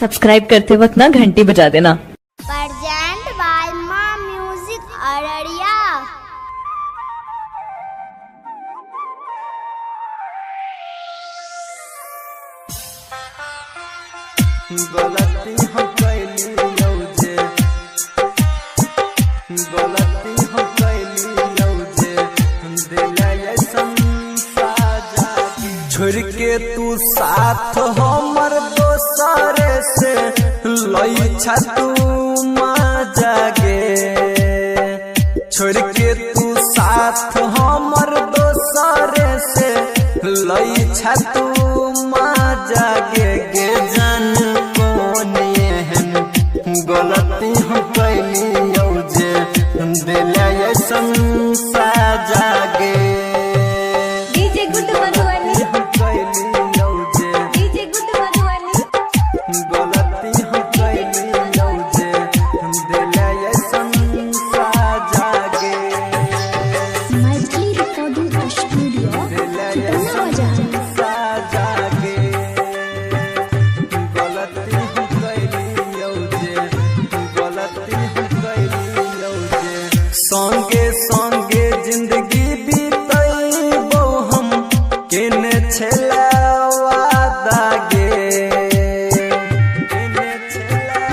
Subscribe करते वक्त ना घंटी बजा देना। प्रेजेंट बाय माँ म्यूजिक अररिया। गलती हम कैली लौजे, गलती हम कैली लौजे, दिला संसाजा छोड़ के तू साथ हमर दोसरे से लई छा तू मजा गे। छोड़ के तू साथ हमर दोसरे से लई छा तू मजा गे। गलती हम कैली लौजे, दिला संसाजा गे। डीजे गुड मधुबनी हम कैली लौजे, डीजे गुड मधुबनी गलती हम कैली लौजे, दिला संसाजा गे। मैथिली रिकॉर्डिंग स्टूडियो कितना बजा संसाजा गे। गलती हम कैली लौजे, गलती हम कैली लौजे। संगे संगे जिंदगी बीतैबो हम केने छला वादा गे, केने छला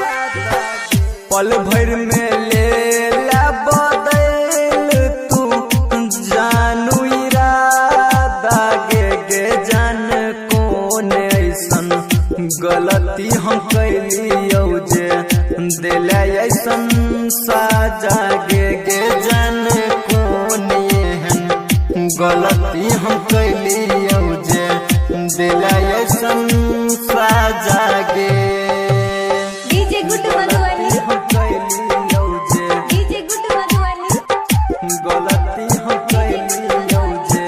वादा गे। पल भर में लेला बदल तू जानू इरादा गे। गे जान कौन ऐसन गलती हम कैली लौजे, दिला ऐसन साजा गे। गे जान कौन एहन गलती हम कैली लौजे, दिला ऐसन साजा गे। डीजे गुड मधुबनी हम कैली लौजे, डीजे गुड मधुबनी गलती हम कैली लौजे,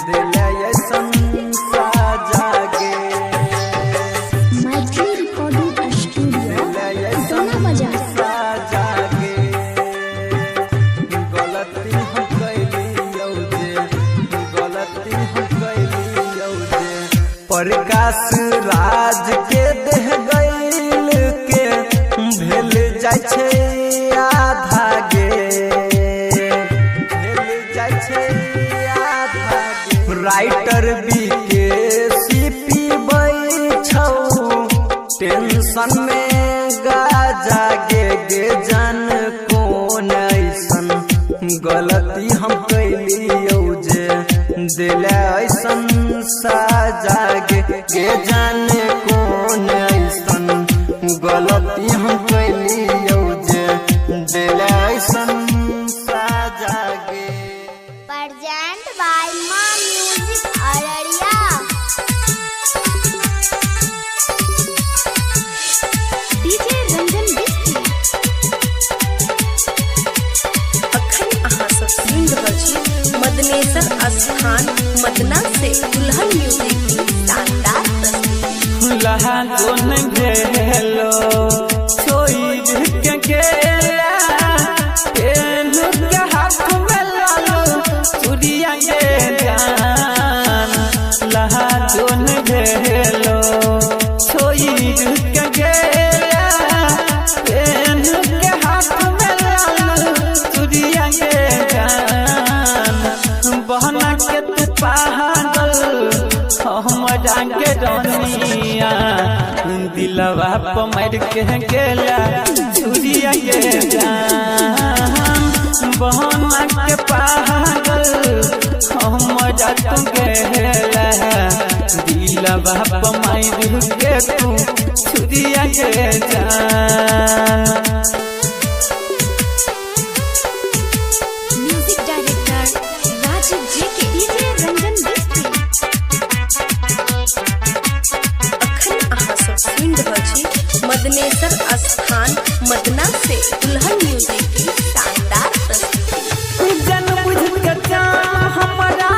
दिला ऐसन साजा गे। मैथिली रिकॉर्डिंग स्टूडियो कितना बजा साजा गे। गलती हम कैली लौजे, गलती हम कैली लौजे। प्रकाश राज के देह गैल के भेल जाय छै आधा गे, भेल जाय छै आधा गे। राइटर बी के सीपी छौ टेंशन में गाजा गे। गे जान कौन ऐसन गलती हम कैली लौजे, दिला ऐसन साजा गे। गे जान कौन ऐसन गलती हम कैली लौजे, दिला ऐसन साजा गे। प्रेजेंट बाय माँ म्यूजिक अररिया। डीजे रंजन बिस्ती अखन अहाँ सब सुनि रहल छी मदनेसर स्थान मदना से दुल्हन म्यूजिक की शानदार प्रस्तुति। लहा जोन भेलो छोड़ के गेला, केनु के हाथ में लालो चूड़िया के जान। लहा जोन भेलो छोड़ के गेला, केनु के हाथ में लालो चूड़िया के जान। बहना के तू पागल हमरा के रनिया, दिलवा पर मार के गेला चूड़िया के जान। बहना के पागल हमरा तू गेला, दिलवा पर मार के तू चूड़िया के जान। म्यूजिक डायरेक्टर राजीव जेके डीजे रंजन बिस्ती अखन अहाँ सब सुनि रहल छी मदनेसर स्थान मदना से दुल्हन म्यूजिक की शानदार प्रस्तुति। जन बुझ के जा हमरा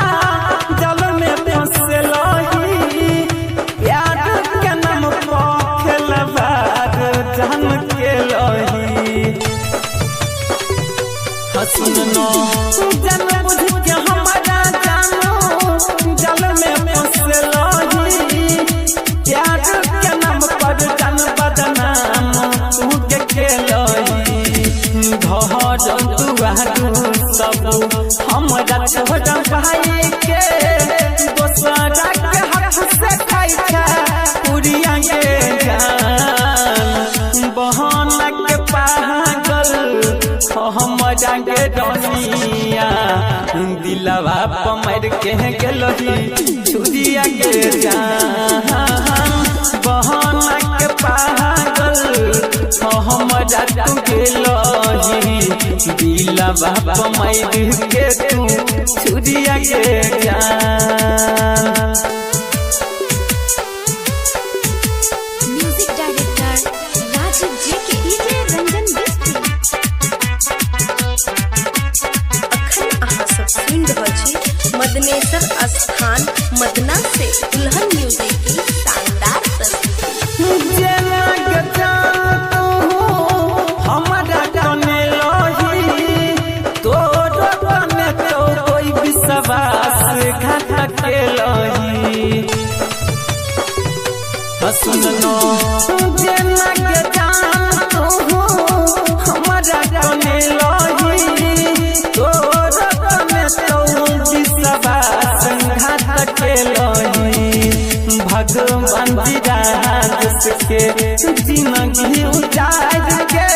जल में फंसलही, याद के नाम पर खेलबार जान के लही। हसनो जन बुझ के हमरा जानू जल में फंसलही, याद के नाम पर सब हमरा छोड़ भाई के दोसरा के हाथ से खाई छा पुरिया के जान बहाना के पागल हमरा के दुनिया दिलवा पमर के गेलही छुरिया के जान बहाना के पागल हमरा तू गेलही दिलवा पमर के तू छुरिया के जान। म्यूजिक डायरेक्टर राजीव जेके, डीजे रंजन बिस्ती। अखन अहाँ सब सुनि रहल छी मदनेसर स्थान मदना से दुल्हन म्यूजिक की शानदार प्रस्तुति। जेना के जान तू हमरा कने लही तोर कने तो कोई विश्वास घात के लही सुनो जेना के जान तू हमरा कने लही तोर कने तो विश्वास घात के लही भगवान विराज के जिंदगी उजाड़ के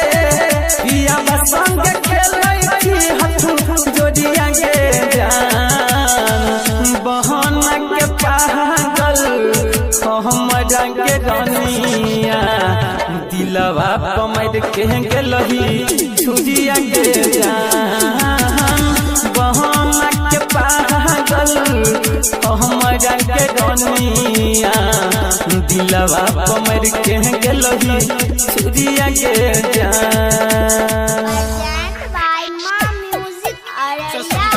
पिया संग खेलै छी हाथ जोड़िया के जान बहाना के पागल हमरा के दुनिया दिलवा पमर के गेलही छुरिया के जान बहाना के पागल हमरा के दुनिया दिलवा पमर के गेलही छुरिया के जान। Presented by Mom Music Araria.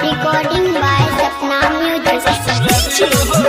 Recording by Sapna Music.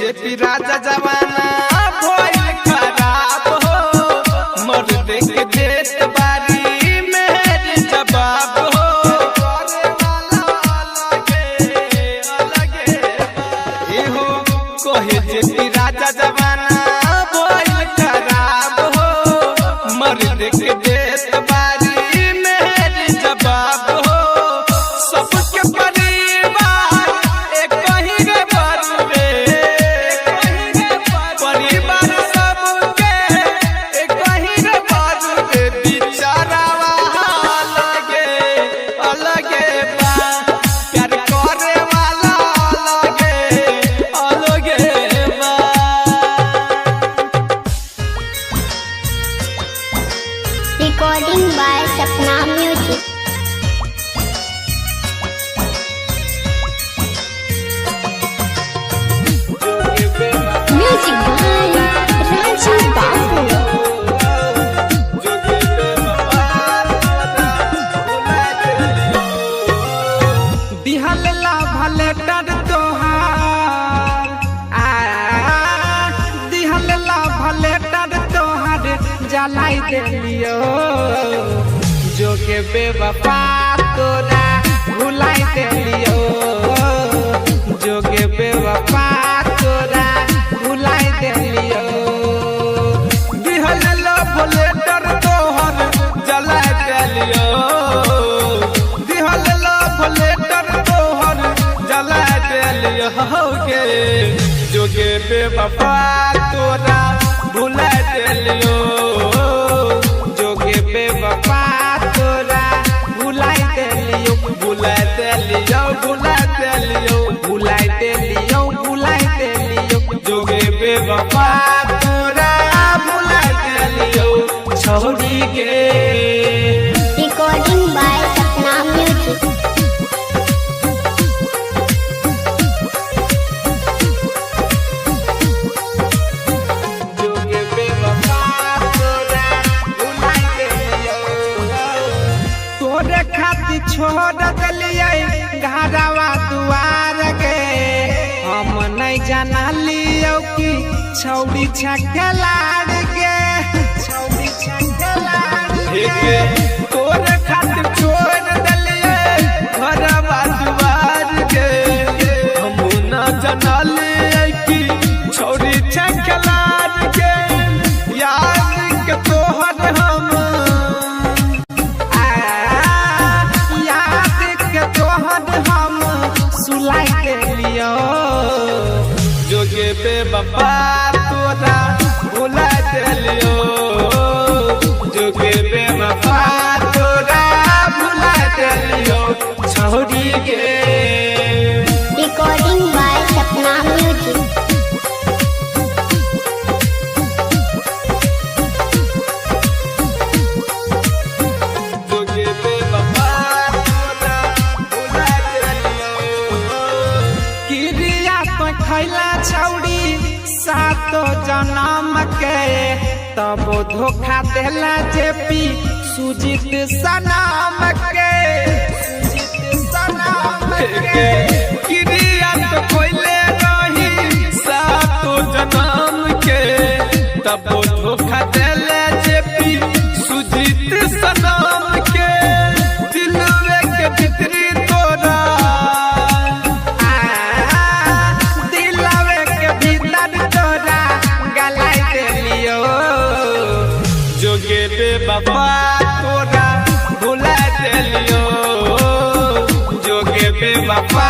JP राजा जवाना भइल खराब हो मर देख देत बारी मेरे जवाब हो करे वाला अलगे हो कहे जेपी राजा जवाना भइल खराब हो मर देख देत बारी मेरे जवाब हो सबके परिवार एक ही रे बरुए परिवार सबके एक ही रे बरुए बिचारावा अलगे अलगे बा प्यार करे वाला अलगे बा Recording by Sapna Music. Music by Raja Babu. दिहल ला भले डर तोहार दिहल ला भले डर तोहार जलाई देलियो जो के बेवफा तोरा भुलाई देलियो जो के बेवफा तोरा भुलाई देलियो दिहल ला भले डर तोहार जलाई देलियो दिहल ला भले डर तोहार जलाई देलियो के जो के बेवफा तोरा भुलाई देलियो जो के बेवफा तोरा भुलाई देलियो भुलाई देलियो भुलाई देलियो भुलाई देलियो भुलाई देलियो जो के बेवफा तोरा भुलाई देलियो छोड़ी के Recording by Sapna Music. जोगे बेवफा तोरा भुलाई देलियो तोरे खातिर छोड़ देलियै घरवा दुआर के हम नहीं जाना लियो कि छौड़ी छकलाड़ के छौड़ी छकलाड़ के तोरे खातिर छोड़ देलियै घरवा दुआर के हम न जाना लियो कि छौड़ी छकलाड़ के याद के तोहर हम याद के तोहर हम सुलाई देलियो जोगे बेवफा तोरा भुला देलियो जोगे बेवफा तोरा भुला देलियो छोड़ी के Recording by Sapna Music. जोगे बेवफा तोरा भुला देलियो किरिया तो खैला छौड़ी सातो जन्म के तब धोखा देला जेपी सुजीत सनाम के सुजीत सनाम के किरिया तो खोइले रही सातो जन्म के तब धोखा देला जेपी सुजीत सनाम के दिलवे के भीतरी तोरा दिलवे के भीतर तोरा गलाई देलियो जोगे बेवफा तोरा भुला देलियो जोगे बेवफा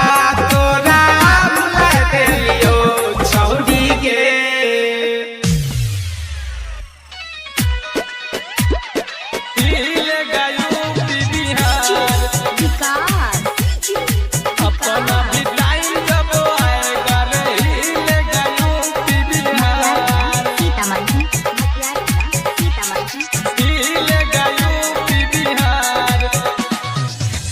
तोरा भुला देलियो छोड़ी के दिल गायो बिहार अपना भी टाइम जब आएगा रे हिल गायो बिहार हिल गायो बिहार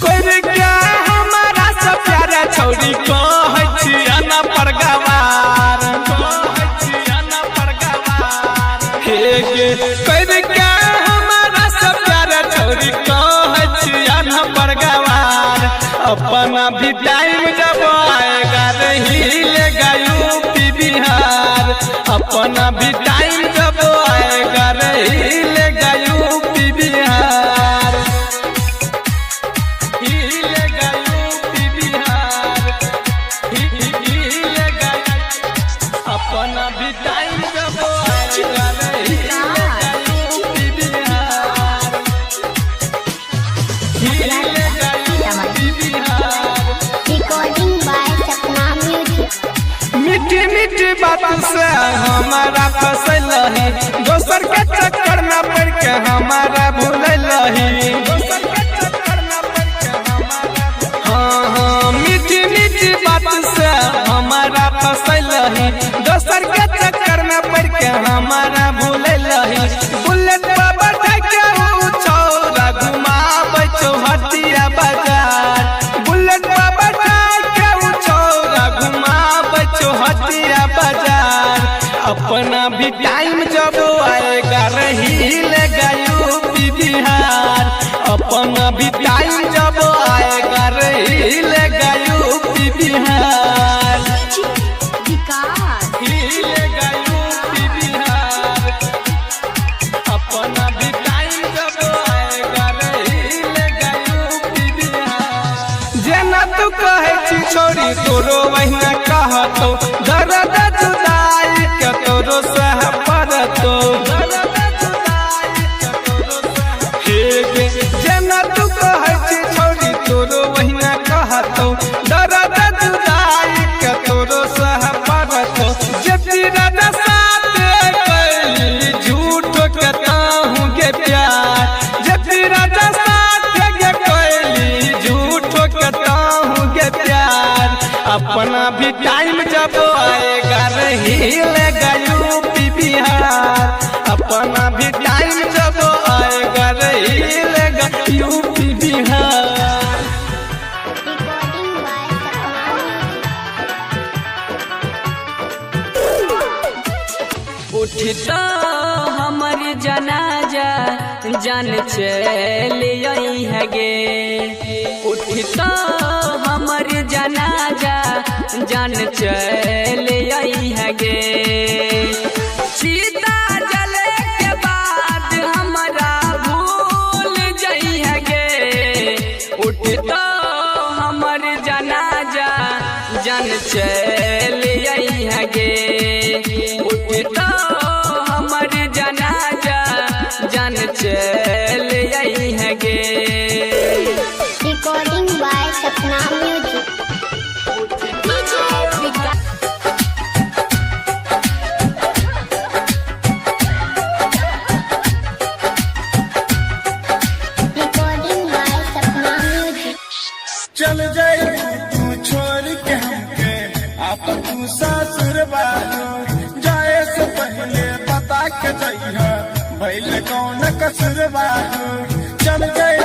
कोई क्या हमारा सब प्यारा छौड़ी कहै छिया ना परगवार कहै छिया ना परगवार हे गे कोई क्या हमारा सब प्यारा छौड़ी कहै छिया ना परगवार अपना भी टाइम जब आएगा रे हिल गायो बिहार अपना भी टाइम जब आएगा रहेगा यूपी बिहार, हिलेगा यूपी बिहार, हिलेगा। अपना भी टाइम जब आएगा रहेगा यूपी बिहार, हिलेगा UP Bihar. Recording by Sapna music. मीठी मीठी बात से हमारा फसल है, दोसर के चक्कर में पड़ के हमारा भूल ही। हाँ हाँ मीठी मीठी बात से हमारा फसल है, दोसर के चक्कर में पड़ के हमारा भूल ही। बुलेट पर बैठा के छौरा घुमाबै चौहटिया बाजार, बुलेट पर बैठा के छौरा घुमाबै चौहटिया बाजार। अपना भी टाइम जब आएगा रहेगा यूपी बिहार, अपना भी टाइम जब आएगा रहेगा यूपी बिहार, हिलेगा यूपी बिहार। अपना भी टाइम जब आएगा रहेगा यूपी बिहार। जेना तू कहे छी छोरी तोरो वहीना कहतो, दर्द जुदाई के तोरो सह परतो। जेना तू कहे छी छोरी तोरो वहीना कहतो, दर्द जुदाई के तोरो सह परतो। जति राजा साथ कैली झूठ के ताहू के प्यार, जति राजा साथ के कैली झूठ के ताहू के प्यार। अपना भी टाइम जब आएगा रहेगा यूपी बिहार, अपना भी टाइम जब आएगा रहेगा UP Bihar. Recording by Sapna music. उठता हमर जनाजा जान चल है गे, उठता हमर जनाजा जान चल है गे। सीता जले के बाद हमरा भूल जई है गे, उठता हमर जनाजा जान चल है गे, उठता हमर जनाजा जान चल है गे। Recording by Sapna music. Recording by Sapna music. चल जाई तू छोड़ के हमके आप तू सासुर बालो, जाए से पहले बता के जइहा भइल कौन कसुर बालो। चल जाई